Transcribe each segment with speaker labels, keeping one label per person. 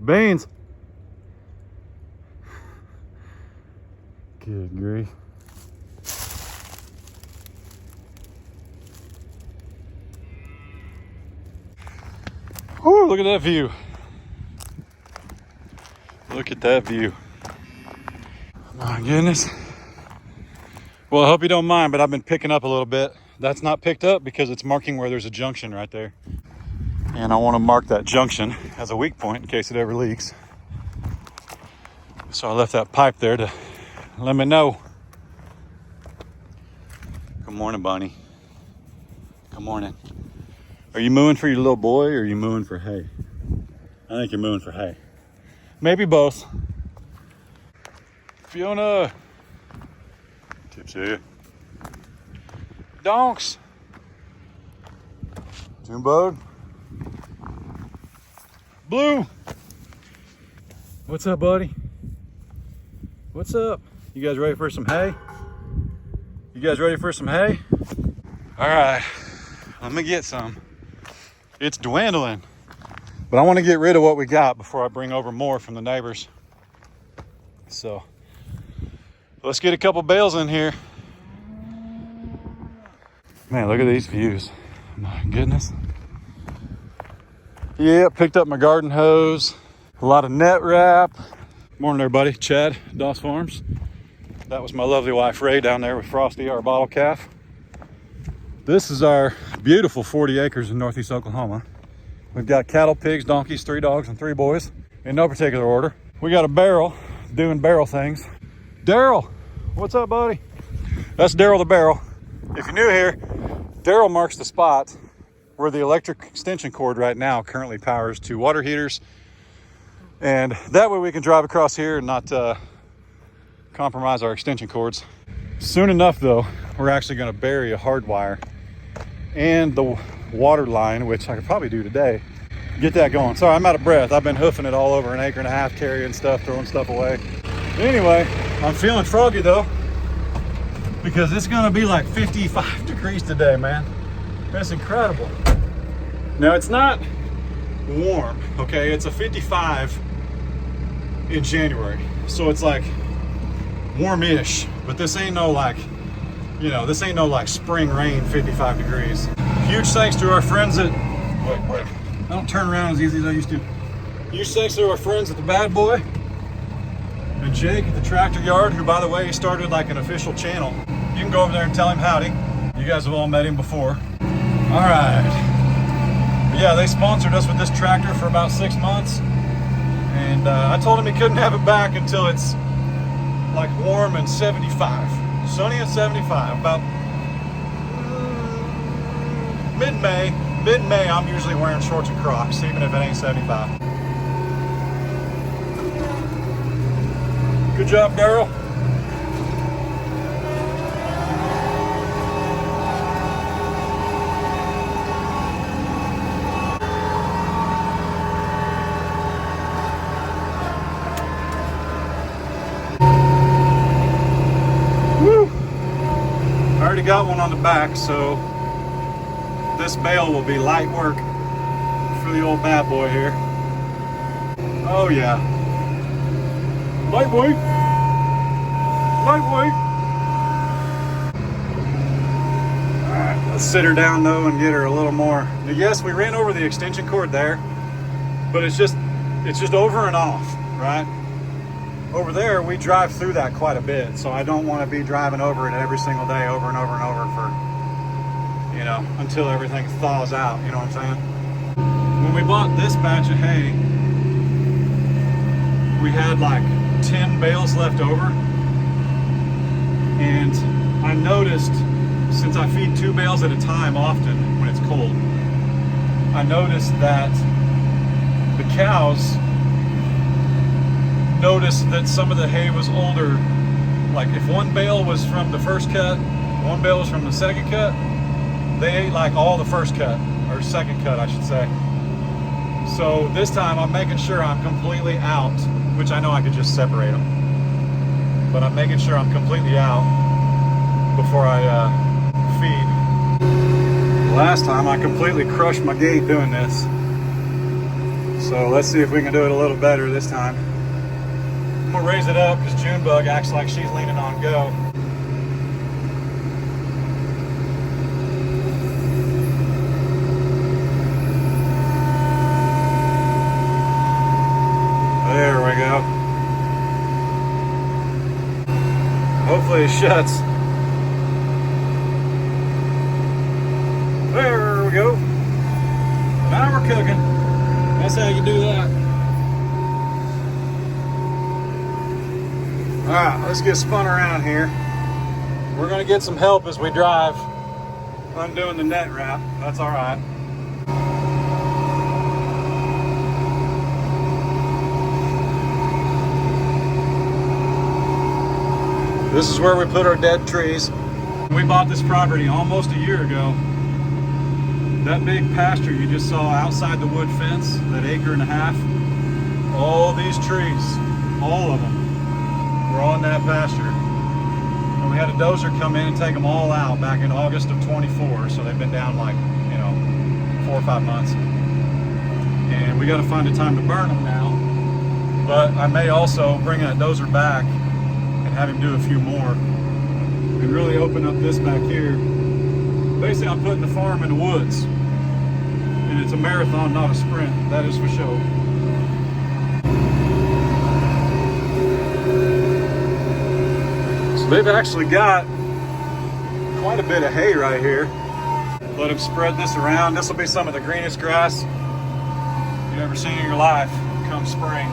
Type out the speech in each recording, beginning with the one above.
Speaker 1: Beans. Good grief. Oh, look at that view. Look at that view. My goodness. Well, I hope you don't mind, but I've been picking up a little bit. That's not picked up because it's marking where there's a junction right there. And I want to mark that junction as a weak point in case it ever leaks. So I left that pipe there to let me know. Good morning, Bunny. Good morning. Are you mooing for your little boy or are you mooing for hay? I think you're mooing for hay. Maybe both. Fiona. Tipsy. Donks. Junebug. Blue. What's up, buddy? What's up? You guys ready for some hay? You guys ready for some hay? All right, let me get some. It's dwindling, but I want to get rid of what we got before I bring over more from the neighbors. So let's get a couple bales in here. Man, look at these views. My goodness. Yeah, picked up my garden hose, a lot of net wrap. Morning, everybody. Chad, Doss Farms. That was my lovely wife, Ray, down there with Frosty, our bottle calf. This is our beautiful 40 acres in northeast Oklahoma. We've got cattle, pigs, donkeys, 3 dogs, and 3 boys in no particular order. We got a barrel doing barrel things. Daryl, what's up, buddy? That's Daryl the barrel. If you're new here, Daryl marks the spot where the electric extension cord right now currently powers 2 water heaters. And that way we can drive across here and not compromise our extension cords. Soon enough though, we're actually gonna bury a hard wire and the water line, which I could probably do today, get that going. Sorry, I'm out of breath. I've been hoofing it all over an acre and a half, carrying stuff, throwing stuff away. Anyway, I'm feeling froggy though, because it's gonna be like 55 degrees today, man. That's incredible. Now it's not warm, okay? It's a 55 in January. So it's like warm-ish, but this ain't no like, you know, this ain't no like spring rain 55 degrees. Huge thanks to our friends at, wait, I don't turn around as easy as I used to. Huge thanks to our friends at the Bad Boy and Jake at the Tractor Yard, who by the way, started like an official channel. You can go over there and tell him howdy. You guys have all met him before. All right. But yeah, they sponsored us with this tractor for about 6 months. And I told him he couldn't have it back until it's like warm and 75. Sunny and 75. About mid-May. Mid-May, I'm usually wearing shorts and Crocs, even if it ain't 75. Good job, Daryl. Got one on the back, so this bale will be light work for the old bad boy here. Oh yeah, lightweight, lightweight. All right, let's sit her down though and get her a little more. Yes, we ran over the extension cord there, but it's just over and off, right? Over there, we drive through that quite a bit, so I don't want to be driving over it every single day, over and over and over for, you know, until everything thaws out, you know what I'm saying? When we bought this batch of hay, we had like 10 bales left over, and I noticed, since I feed 2 bales at a time often when it's cold, I noticed that the cows noticed that some of the hay was older. Like if one bale was from the first cut, one bale was from the second cut, they ate like all the first cut, or second cut I should say. So this time I'm making sure I'm completely out, which I know I could just separate them, but I'm making sure I'm completely out before I feed. Last time I completely crushed my gate doing this. So let's see if we can do it a little better this time. I'm gonna raise it up because Junebug acts like she's leaning on go. There we go. Hopefully it shuts. There we go. Now we're cooking. That's how you do that. All right, let's get spun around here. We're gonna get some help as we drive, undoing the net wrap. That's all right. This is where we put our dead trees. We bought this property almost a year ago. That big pasture you just saw outside the wood fence, that 1.5 acres, all these trees, all of them, were on that pasture. And we had a dozer come in and take them all out back in August of 24, so they've been down like, 4 or 5 months. And we got to find a time to burn them now. But I may also bring that dozer back and have him do a few more and really open up this back here. Basically, I'm putting the farm in the woods, and it's a marathon, not a sprint. That is for sure. So they've actually got quite a bit of hay right here. Let them spread this around. This will be some of the greenest grass you've ever seen in your life come spring.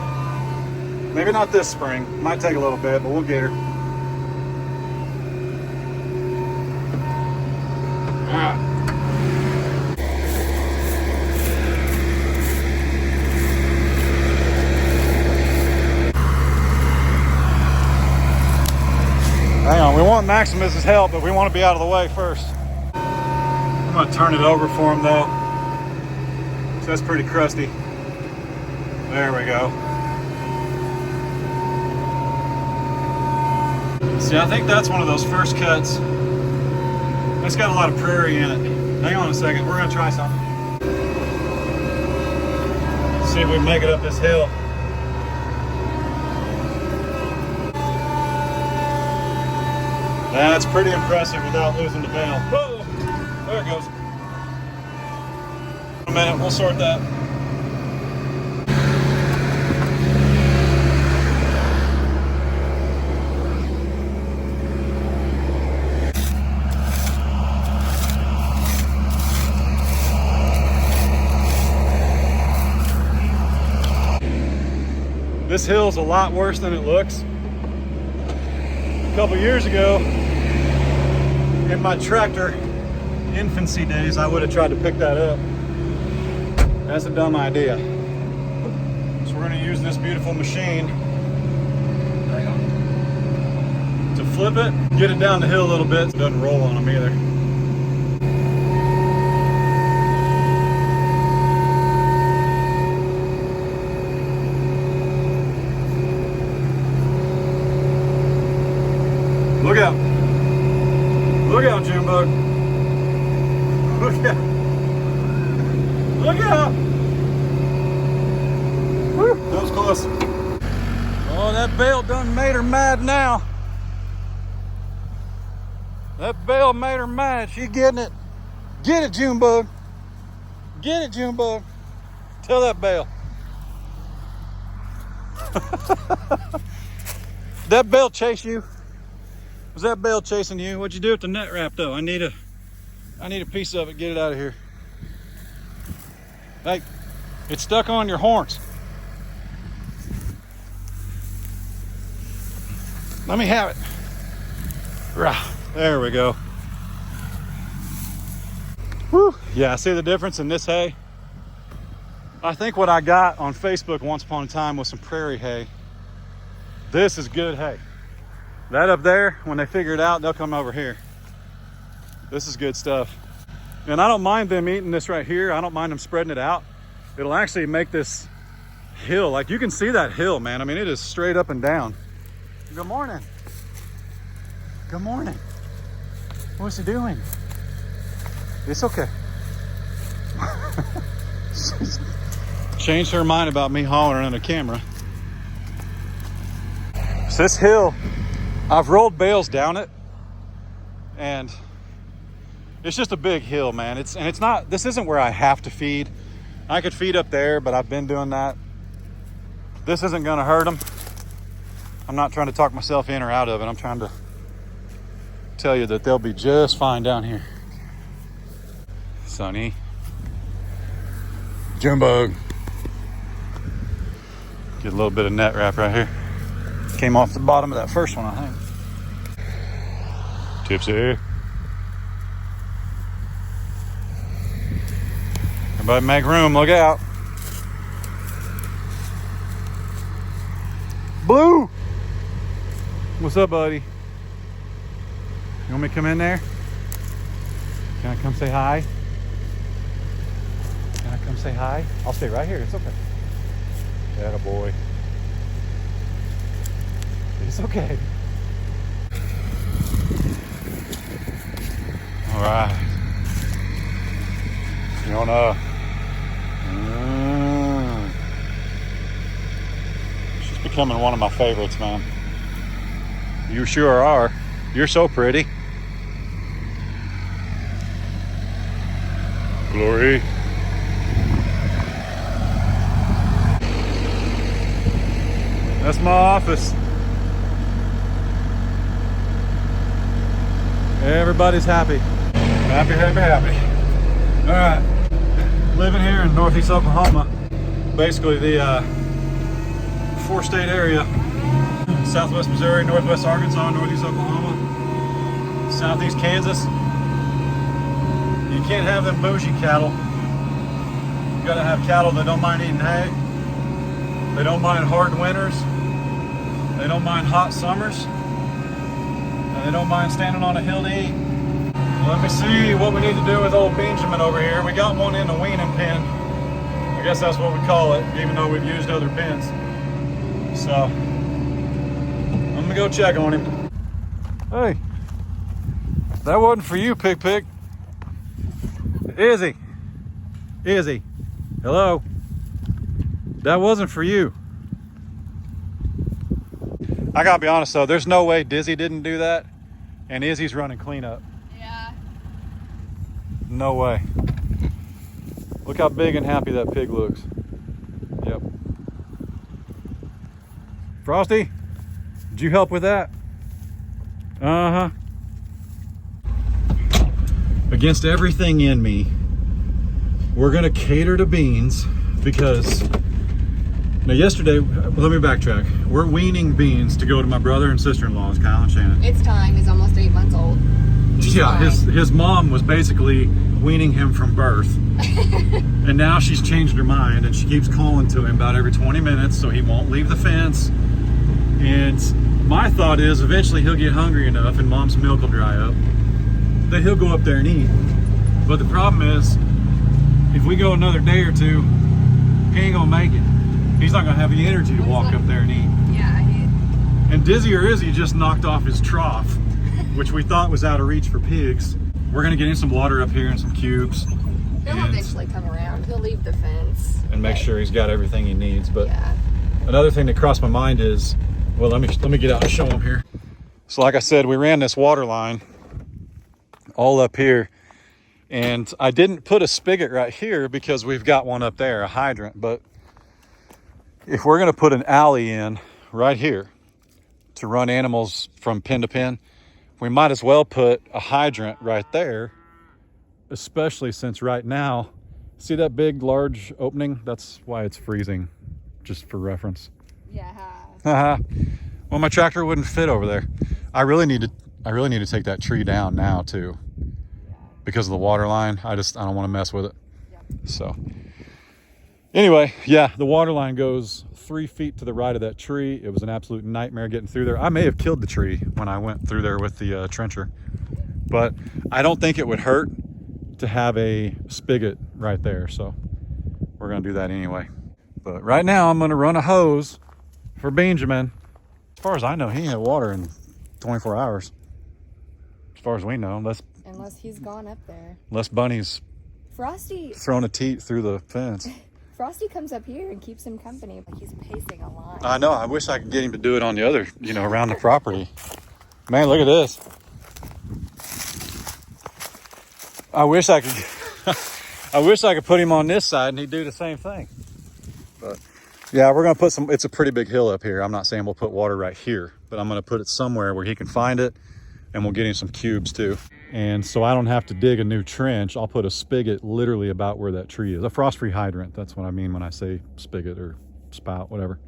Speaker 1: Maybe not this spring. Might take a little bit, but we'll get her. All right. Hang on, we want Maximus's help, but we want to be out of the way first. I'm going to turn it over for him though. So that's pretty crusty. There we go. See, I think that's one of those first cuts. It's got a lot of prairie in it. Hang on a second, we're gonna try something. See if we can make it up this hill. That's pretty impressive without losing the bale. Whoa! There it goes. A minute, we'll sort that. This hill's a lot worse than it looks. A couple years ago, in my tractor infancy days, I would have tried to pick that up. That's a dumb idea. So we're gonna use this beautiful machine to flip it, get it down the hill a little bit. It doesn't roll on them either. Look out. Look out, Junebug. Look out. Look out. Woo, that was close. Oh, that bale done made her mad now. That bale made her mad. She getting it. Get it, Junebug. Get it, Junebug. Tell that bale. That bale chase you? Was that bale chasing you? What'd you do with the net wrap though? I need a piece of it. Get it out of here. Hey, it's stuck on your horns. Let me have it. Rah, there we go. Woo. Yeah, I see the difference in this hay. I think what I got on Facebook once upon a time was some prairie hay. This is good hay. That up there, when they figure it out, they'll come over here. This is good stuff. And I don't mind them eating this right here. I don't mind them spreading it out. It'll actually make this hill, like you can see that hill, man. I mean, it is straight up and down. Good morning. Good morning. What's he doing? It's okay. changed her mind about me hollering on the camera. So this hill, I've rolled bales down it, and it's just a big hill, man. It's not, this isn't where I have to feed. I could feed up there, but I've been doing that. This isn't gonna hurt them. I'm not trying to talk myself in or out of it. I'm trying to tell you that they'll be just fine down here. Sunny. June bug. Get a little bit of net wrap right here. Came off the bottom of that first one, I think. Tipsy. Everybody make room, look out. Blue! What's up, buddy? You want me to come in there? Can I come say hi? Can I come say hi? I'll stay right here, it's okay. Atta boy. It's okay. All right. Fiona. She's becoming one of my favorites, man. You sure are. You're so pretty. Glory. That's my office. Everybody's happy. Happy, happy, happy. All right. Living here in Northeast Oklahoma. Basically the 4-state area. Southwest Missouri, Northwest Arkansas, Northeast Oklahoma, Southeast Kansas. You can't have them bougie cattle. You gotta have cattle that don't mind eating hay. They don't mind hard winters. They don't mind hot summers. And they don't mind standing on a hill to eat. Let me see what we need to do with old Benjamin over here. We got one in the weaning pen. I guess that's what we call it, even though we've used other pens. So, I'm gonna go check on him. Hey, that wasn't for you, Pig. Izzy. Hello. That wasn't for you. I gotta be honest though, there's no way Dizzy didn't do that, and Izzy's running cleanup.
Speaker 2: Yeah.
Speaker 1: No way. Look how big and happy that pig looks. Yep. Frosty, did you help with that? Uh-huh. Against everything in me, we're gonna cater to beans because, now yesterday, let me backtrack. We're weaning beans to go to my brother and sister-in-law's, Kyle and Shannon.
Speaker 2: It's time, he's almost 8 months old.
Speaker 1: Yeah, his mom was basically weaning him from birth. And now she's changed her mind and she keeps calling to him about every 20 minutes so he won't leave the fence. And my thought is eventually he'll get hungry enough and mom's milk will dry up that he'll go up there and eat. But the problem is, if we go another day or two, he ain't gonna make it. He's not gonna have the energy to walk up there and eat.
Speaker 2: Yeah,
Speaker 1: and Dizzy or Izzy just knocked off his trough, which we thought was out of reach for pigs. We're gonna get him some water up here and some cubes.
Speaker 2: He'll eventually come around. He'll leave the fence.
Speaker 1: And make sure he's got everything he needs. But
Speaker 2: yeah.
Speaker 1: Another thing that crossed my mind is, well, let me get out and show him here. So like I said, we ran this water line all up here. And I didn't put a spigot right here because we've got one up there, a hydrant. But if we're gonna put an alley in right here to run animals from pen to pen, we might as well put a hydrant right there, especially since right now, see that big, large opening? That's why it's freezing, just for reference.
Speaker 2: Yeah.
Speaker 1: Well, my tractor wouldn't fit over there. I really need to take that tree down now too, because of the water line. I don't want to mess with it.
Speaker 2: Yep.
Speaker 1: So anyway, yeah, the water line goes 3 feet to the right of that tree. It was an absolute nightmare getting through there. I may have killed the tree when I went through there with the trencher, but I don't think it would hurt to have a spigot right there. So we're gonna do that anyway. But right now I'm gonna run a hose for Benjamin. As far as I know, he had water in 24 hours. As far as we know,
Speaker 2: unless he's gone up there.
Speaker 1: Unless Bunny's
Speaker 2: Frosty
Speaker 1: thrown a teat through the fence.
Speaker 2: Frosty comes up here and keeps him company. Like he's pacing a line.
Speaker 1: I know. I wish I could get him to do it on the other, around the property. Man, look at this. I wish I could. I wish I could put him on this side and he'd do the same thing. But yeah, we're gonna put some. It's a pretty big hill up here. I'm not saying we'll put water right here, but I'm gonna put it somewhere where he can find it, and we'll get him some cubes too. And so I don't have to dig a new trench. I'll put a spigot literally about where that tree is. A frost-free hydrant. That's what I mean when I say spigot or spout, whatever.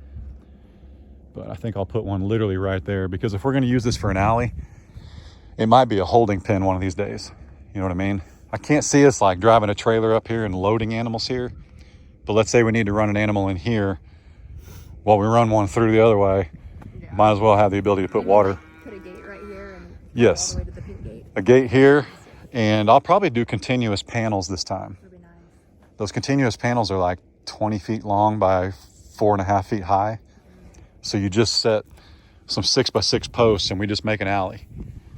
Speaker 1: But I think I'll put one literally right there, because if we're going to use this for an alley, it might be a holding pen one of these days. You know what I mean? I can't see us like driving a trailer up here and loading animals here. But let's say we need to run an animal in here while we run one through the other way.
Speaker 2: Yeah.
Speaker 1: Might as well have the ability to put water.
Speaker 2: Put a gate right here and
Speaker 1: Yes.
Speaker 2: all the way to the pit gate.
Speaker 1: A gate here, and I'll probably do continuous panels this time.
Speaker 2: That'd be nice.
Speaker 1: Those continuous panels are like 20 feet long by 4.5 feet high. So you just set some 6x6 posts and we just make an alley.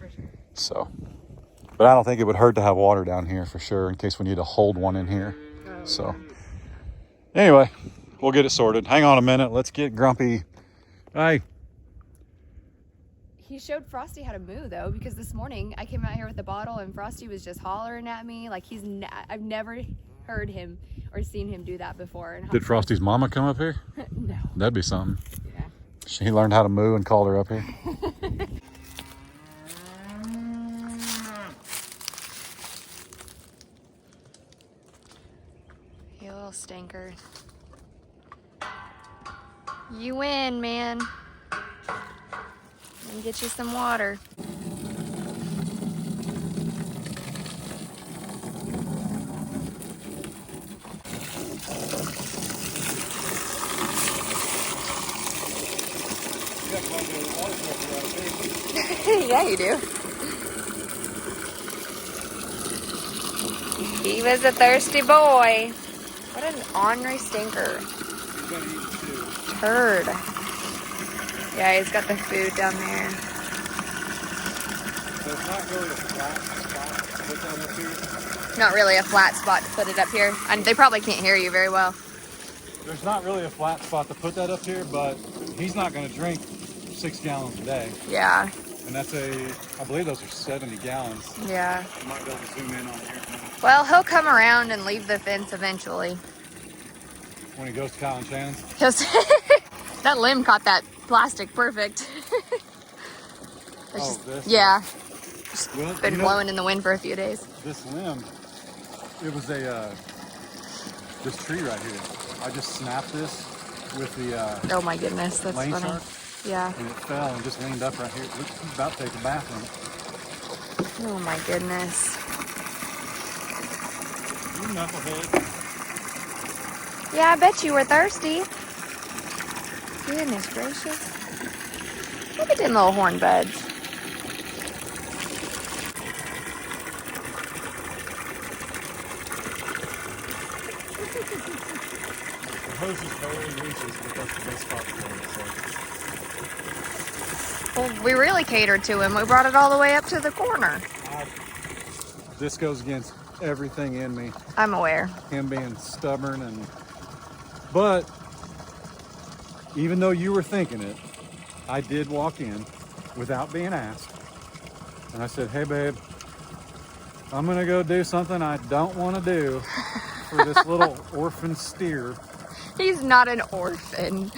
Speaker 2: For sure.
Speaker 1: So, but I don't think it would hurt to have water down here for sure in case we need to hold one in here.
Speaker 2: Oh,
Speaker 1: So anyway, we'll get it sorted. Hang on a minute. Let's get Grumpy. Hey.
Speaker 2: He showed Frosty how to moo though, because this morning I came out here with a bottle and Frosty was just hollering at me like I've never heard him or seen him do that before. And
Speaker 1: Did Frosty's mama come up here?
Speaker 2: No.
Speaker 1: That'd be something.
Speaker 2: Yeah.
Speaker 1: She learned how to moo and called her up here.
Speaker 2: You little stinker. You win, man. Let me get you some water. Yeah, you do. He was a thirsty boy. What an ornery stinker. Turd. Yeah, he's got the food down there.
Speaker 1: So it's not really a flat spot to put that up here.
Speaker 2: Not really a flat spot to put it up here. And they probably can't hear you very well.
Speaker 1: There's not really a flat spot to put that up here, but he's not going to drink 6 gallons a day.
Speaker 2: Yeah.
Speaker 1: And that's I believe those are 70 gallons.
Speaker 2: Yeah.
Speaker 1: You might be able to zoom in on here
Speaker 2: Well, he'll come around and leave the fence eventually.
Speaker 1: when he goes to Kyle and Shannon's.
Speaker 2: That limb caught that plastic perfect.
Speaker 1: This?
Speaker 2: Yeah.
Speaker 1: Well,
Speaker 2: Been blowing in the wind for a few days.
Speaker 1: This limb, it was this tree right here. I just snapped this with the
Speaker 2: Oh my goodness, that's
Speaker 1: lane
Speaker 2: funny.
Speaker 1: shark,
Speaker 2: Yeah.
Speaker 1: and it fell and just leaned up right here. He's about to take a bathroom.
Speaker 2: Oh my goodness.
Speaker 1: You knucklehead.
Speaker 2: Yeah, I bet you were thirsty. Goodness gracious. Look at them little horn buds.
Speaker 1: The hose is barely reaches, but that's the best spot for it. So
Speaker 2: Well, we really catered to him. We brought it all the way up to the corner.
Speaker 1: this goes against everything in me.
Speaker 2: I'm aware.
Speaker 1: Him being stubborn but even though you were thinking it, I did walk in without being asked. And I said, hey babe, I'm gonna go do something I don't want to do for this little orphan steer.
Speaker 2: He's not an orphan.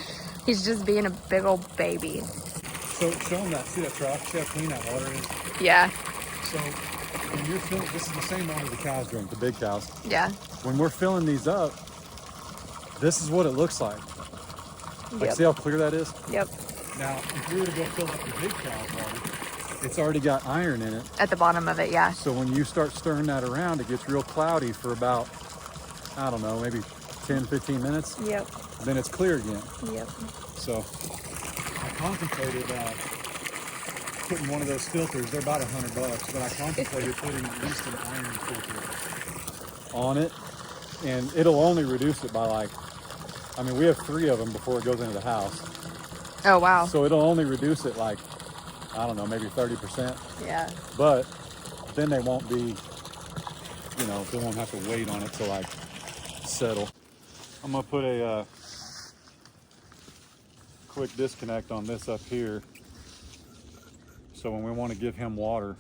Speaker 2: He's just being a big old baby.
Speaker 1: So show him that, see that trough, see how clean that water is?
Speaker 2: Yeah.
Speaker 1: So when you're filling, this is the same water the cows drink, the big cows.
Speaker 2: Yeah.
Speaker 1: When we're filling these up, this is what it looks like. Like,
Speaker 2: Yep.
Speaker 1: see how clear that is?
Speaker 2: Yep.
Speaker 1: Now, if we were to go fill up the big cow's water, it's already got iron in it.
Speaker 2: At the bottom of it, yeah.
Speaker 1: So when you start stirring that around, it gets real cloudy for about, I don't know, maybe 10, 15 minutes.
Speaker 2: Yep.
Speaker 1: Then it's clear again.
Speaker 2: Yep.
Speaker 1: So I contemplated putting one of those filters. They're about $100, but I contemplated putting at least an iron filter on it, and it'll only reduce it by we have 3 of them before it goes into the house.
Speaker 2: Oh, wow.
Speaker 1: So it'll only reduce it I don't know, maybe 30%.
Speaker 2: Yeah.
Speaker 1: But then they won't be, they won't have to wait on it to settle. I'm gonna put a quick disconnect on this up here. So when we want to give him water,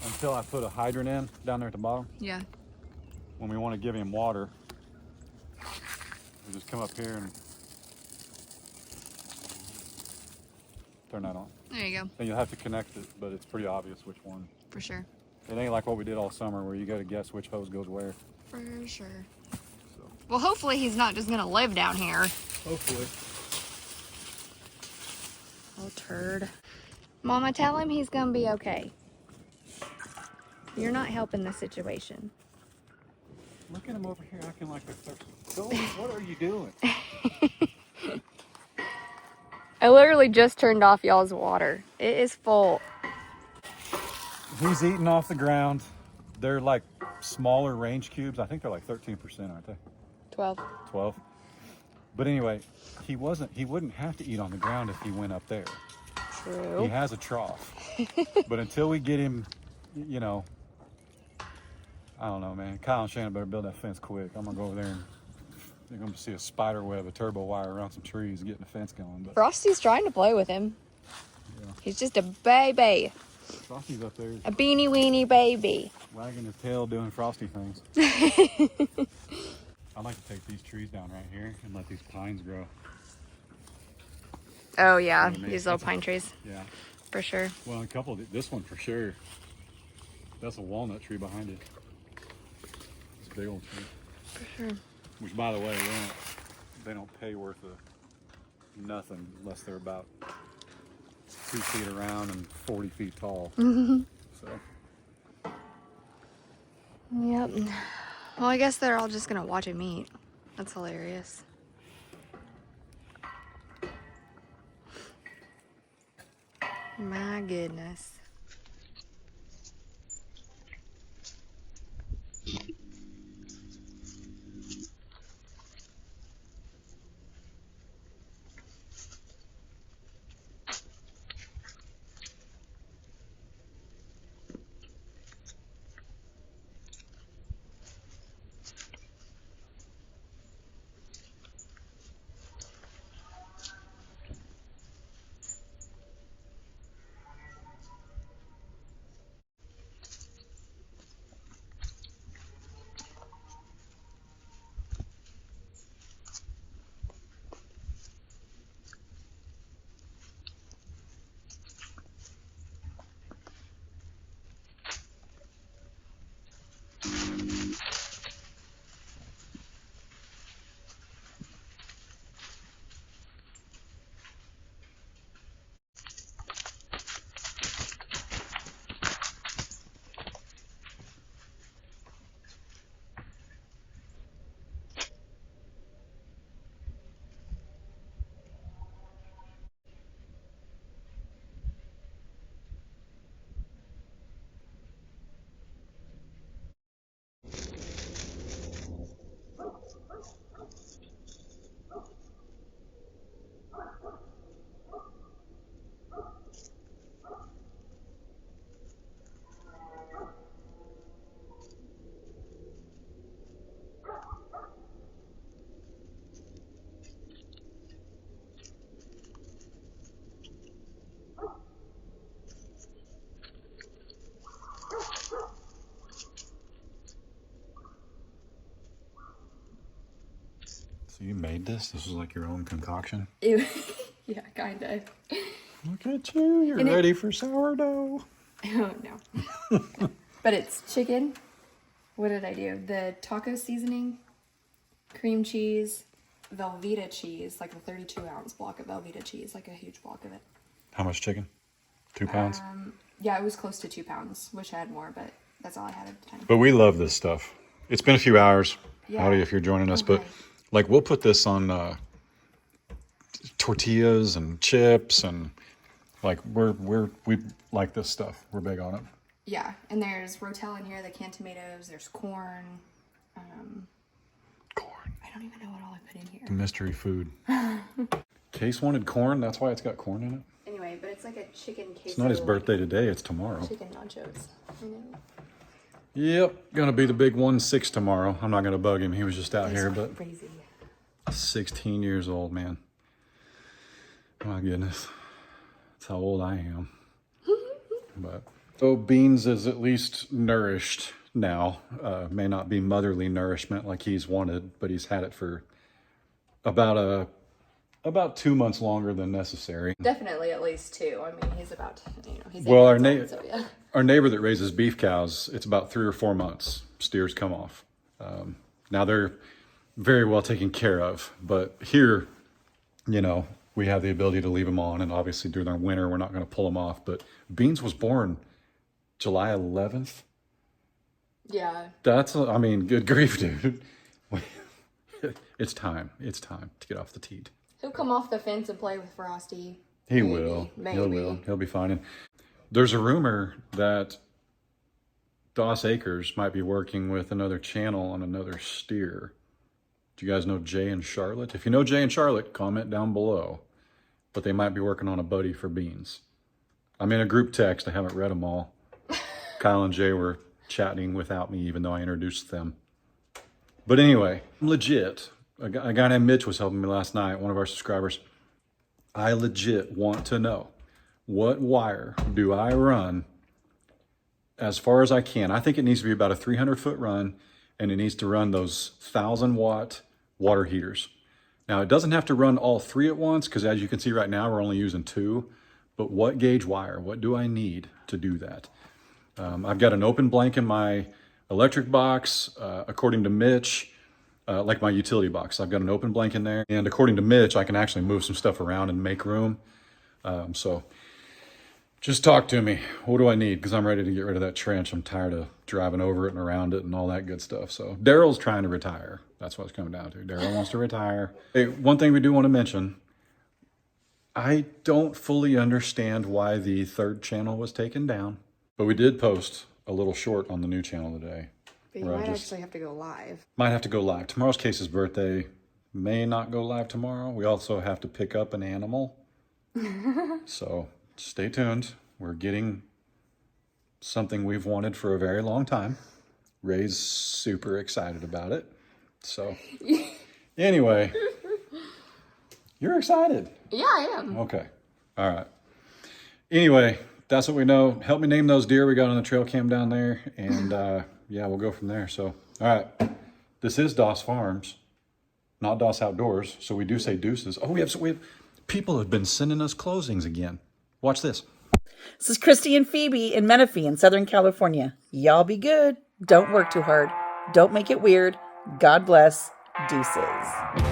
Speaker 1: until I put a hydrant in down there at the bottom.
Speaker 2: Yeah.
Speaker 1: When we want to give him water, we just come up here and turn that on.
Speaker 2: There you go.
Speaker 1: Then you'll have to connect it, but it's pretty obvious which one.
Speaker 2: For sure.
Speaker 1: It ain't like what we did all summer where you got to guess which hose goes where.
Speaker 2: For sure.
Speaker 1: So.
Speaker 2: Well, hopefully he's not just gonna live down here.
Speaker 1: Hopefully.
Speaker 2: Oh, turd. Mama, tell him he's gonna be okay. You're not helping the situation.
Speaker 1: Look at him over here acting like a thirsty. Goldie, what are you doing?
Speaker 2: I literally just turned off y'all's water. It is full.
Speaker 1: He's eating off the ground. They're like smaller range cubes. I think they're like 13%, aren't they?
Speaker 2: 12.
Speaker 1: 12. But anyway, he wouldn't have to eat on the ground if he went up there.
Speaker 2: True.
Speaker 1: He has a trough. But until we get him, you know, I don't know, man. Kyle and Shannon better build that fence quick. I'm gonna go over there and you're gonna see a spider web of turbo wire around some trees getting the fence going. But
Speaker 2: Frosty's trying to play with him.
Speaker 1: yeah.
Speaker 2: He's just a baby.
Speaker 1: Frosty's up there
Speaker 2: A beanie weenie baby.
Speaker 1: wagging his tail doing Frosty things. I'd like to take these trees down right here and let these pines grow.
Speaker 2: Oh yeah,
Speaker 1: Really
Speaker 2: these little pine trees.
Speaker 1: Yeah.
Speaker 2: For sure.
Speaker 1: Well, a couple of this one for sure. That's a walnut tree behind it. It's a big old tree.
Speaker 2: For sure.
Speaker 1: Which, by the way, they don't pay worth of nothing unless they're about 2 feet around and 40 feet tall. So.
Speaker 2: Yep. Well, I guess they're all just gonna watch him eat. That's hilarious. My goodness.
Speaker 1: So you made this? This was like your own concoction?
Speaker 2: Ew. Yeah, kinda.
Speaker 1: Look at you. You're ready for sourdough.
Speaker 2: Oh, no. But it's chicken. What did I do? The taco seasoning, cream cheese, Velveeta cheese, like a 32-ounce block of Velveeta cheese, like a huge block of it.
Speaker 1: How much chicken? 2 pounds?
Speaker 2: Yeah, it was close to 2 pounds. Wish I had more, but that's all I had at the time.
Speaker 1: But we love this stuff. It's been a few hours.
Speaker 2: Yeah.
Speaker 1: Howdy if you're joining us.
Speaker 2: Okay.
Speaker 1: But like we'll put this on tortillas and chips and like we like this stuff. We're big on it.
Speaker 2: Yeah, and there's rotel in here, the canned tomatoes, there's corn.
Speaker 1: Corn.
Speaker 2: I don't even know what all I put in here.
Speaker 1: The mystery food. Case wanted corn. That's why it's got corn in it.
Speaker 2: Anyway, but it's like a chicken queso.
Speaker 1: It's not his birthday today. It's tomorrow.
Speaker 2: Chicken nachos. I know.
Speaker 1: Yep. Gonna be the big 1-6 tomorrow. I'm not gonna bug him. He was just out here, but
Speaker 2: Crazy.
Speaker 1: 16 years old, man. My goodness. That's how old I am. But so Beans is at least nourished now. May not be motherly nourishment like he's wanted, but he's had it for about 2 months longer than necessary.
Speaker 2: Definitely at least 2. I mean, he's about, he's 8
Speaker 1: Well,
Speaker 2: months old, so yeah.
Speaker 1: our neighbor that raises beef cows, it's about 3 or 4 months. Steers come off. Now they're very well taken care of, but here, we have the ability to leave them on, and obviously during the winter, we're not going to pull them off. But Beans was born July 11th.
Speaker 2: Yeah.
Speaker 1: Good grief, dude. It's time. It's time to get off the teat.
Speaker 2: He'll come off the fence and play with Frosty.
Speaker 1: He will. He'll be fine. And there's a rumor that Doss Acres might be working with another channel on another steer. Do you guys know Jay and Charlotte? If you know Jay and Charlotte, comment down below. But they might be working on a buddy for Beans. I'm in a group text. I haven't read them all. Kyle and Jay were chatting without me, even though I introduced them. But anyway, legit. A guy named Mitch was helping me last night, one of our subscribers. I legit want to know, what wire do I run as far as I can? I think it needs to be about a 300-foot run, and it needs to run those 1,000-watt water heaters. Now, it doesn't have to run all 3 at once, because as you can see right now, we're only using 2. But what gauge wire? What do I need to do that? I've got an open blank in my electric box, according to Mitch, like my utility box. I've got an open blank in there. And according to Mitch, I can actually move some stuff around and make room. So just talk to me. What do I need? Because I'm ready to get rid of that trench. I'm tired of driving over it and around it and all that good stuff. So Daryl's trying to retire. That's what it's coming down to. Daryl wants to retire. Hey, one thing we do want to mention, I don't fully understand why the 3rd channel was taken down, but we did post a little short on the new channel today.
Speaker 2: But you might actually have to go live.
Speaker 1: Might have to go live. Tomorrow's Case's birthday. May not go live tomorrow. We also have to pick up an animal. So stay tuned. We're getting something we've wanted for a very long time. Ray's super excited about it. So anyway, you're excited.
Speaker 2: Yeah, I am.
Speaker 1: Okay. All right. Anyway, that's what we know. Help me name those deer we got on the trail cam down there. And yeah, we'll go from there. So, all right. This is Doss Farms, not Doss Outdoors. So we do say deuces. Oh, we have people have been sending us closings again. Watch this.
Speaker 3: This is Christy and Phoebe in Menifee in Southern California. Y'all be good. Don't work too hard. Don't make it weird. God bless. Deuces.